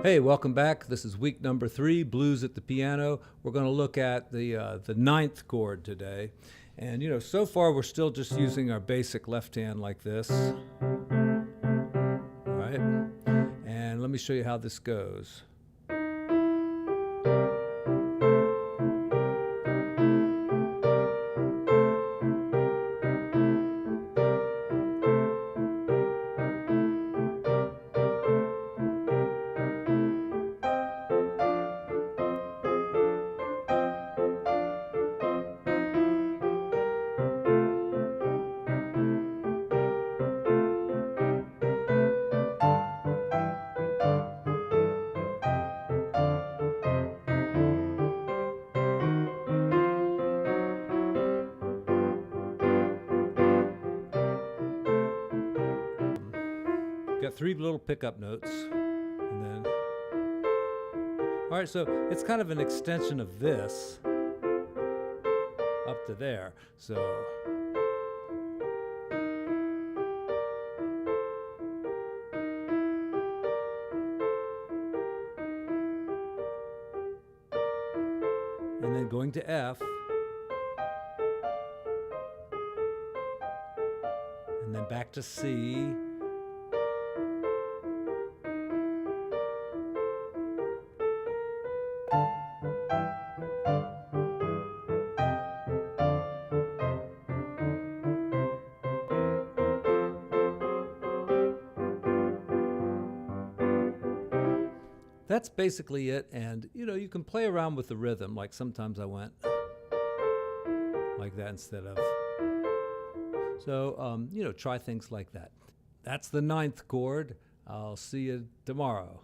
Hey, welcome back. This is week number 3, Blues at the Piano. We're going to look at the ninth chord today. And, so far we're still just using our basic left hand like this. All right. And let me show you how this goes. Got 3 little pickup notes, and then, all right, so it's kind of an extension of this up to there. So, and then going to F, and then back to C. That's basically it, and you can play around with the rhythm. Like sometimes I went like that instead of. So try things like that. That's the ninth chord. I'll see you tomorrow.